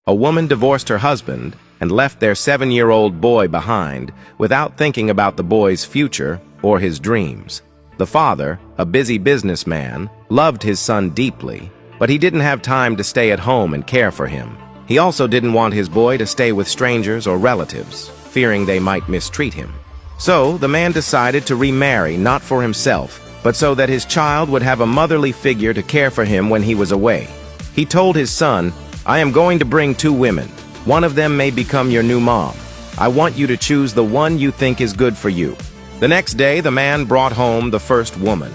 A woman divorced her husband and left their 7-year-old boy behind without thinking about the boy's future or his dreams. The father, a busy businessman, loved his son deeply, but he didn't have time to stay at home and care for him. He also didn't want his boy to stay with strangers or relatives, fearing they might mistreat him. So, the man decided to remarry, not for himself, but so that his child would have a motherly figure to care for him when he was away. He told his son, "I am going to bring 2 women. One of them may become your new mom. I want you to choose the one you think is good for you." The next day, the man brought home the first woman.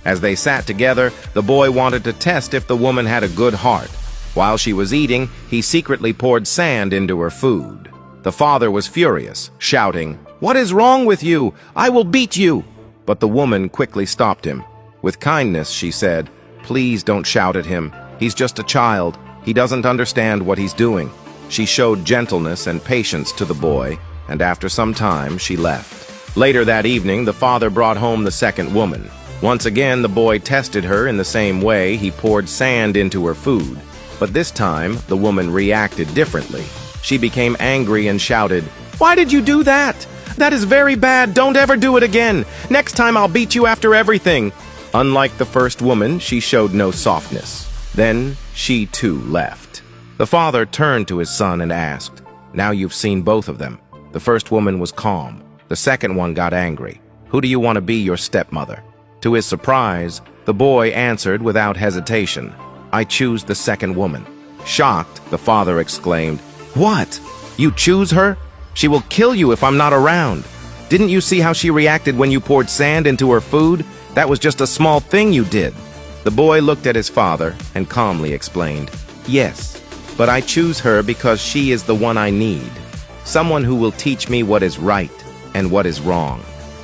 As they sat together, the boy wanted to test if the woman had a good heart. While she was eating, he secretly poured sand into her food. The father was furious, shouting, "What is wrong with you? I will beat you!" But the woman quickly stopped him. With kindness, she said, "Please don't shout at him. He's just a child. He doesn't understand what he's doing." She showed gentleness and patience to the boy, and after some time, she left. Later that evening, the father brought home the second woman. Once again, the boy tested her in the same way. He poured sand into her food. But this time, the woman reacted differently. She became angry and shouted, "Why did you do that? That is very bad. Don't ever do it again. Next time I'll beat you after everything." Unlike the first woman, she showed no softness. Then she too left. The father turned to his son and asked, "Now you've seen both of them." The first woman was calm. The second one got angry. "Who do you want to be your stepmother?" To his surprise, the boy answered without hesitation, "I choose the second woman." Shocked, the father exclaimed, "What? You choose her? She will kill you if I'm not around. Didn't you see how she reacted when you poured sand into her food? That was just a small thing you did." The boy looked at his father and calmly explained, "Yes, but I choose her because she is the one I need. Someone who will teach me what is right and what is wrong.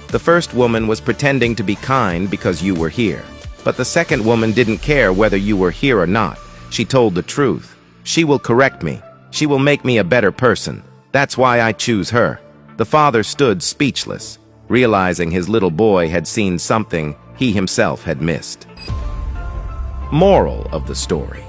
The first woman was pretending to be kind because you were here. But the second woman didn't care whether you were here or not. She told the truth. She will correct me. She will make me a better person. That's why I choose her." The father stood speechless, realizing his little boy had seen something he himself had missed. Moral of the story: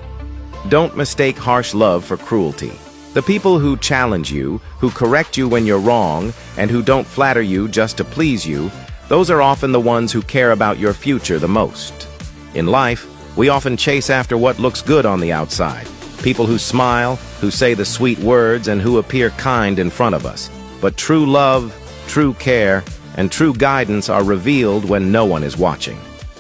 don't mistake harsh love for cruelty. The people who challenge you, who correct you when you're wrong, and who don't flatter you just to please you, those are often the ones who care about your future the most. In life, we often chase after what looks good on the outside. People who smile, who say the sweet words, and who appear kind in front of us. But true love, true care, and true guidance are revealed when no one is watching.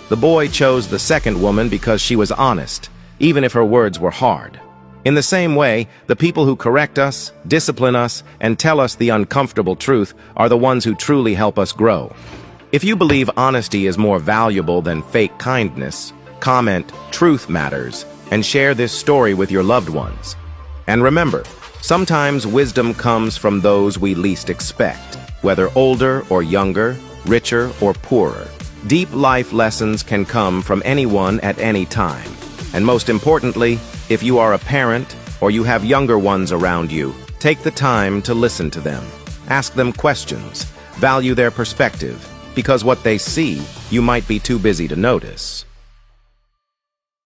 The boy chose the second woman because she was honest, even if her words were hard. In the same way, the people who correct us, discipline us, and tell us the uncomfortable truth are the ones who truly help us grow. If you believe honesty is more valuable than fake kindness, comment "Truth Matters" and share this story with your loved ones. And remember, sometimes wisdom comes from those we least expect, whether older or younger, richer or poorer. Deep life lessons can come from anyone at any time. And most importantly, if you are a parent or you have younger ones around you, take the time to listen to them. Ask them questions. Value their perspective, because what they see, you might be too busy to notice.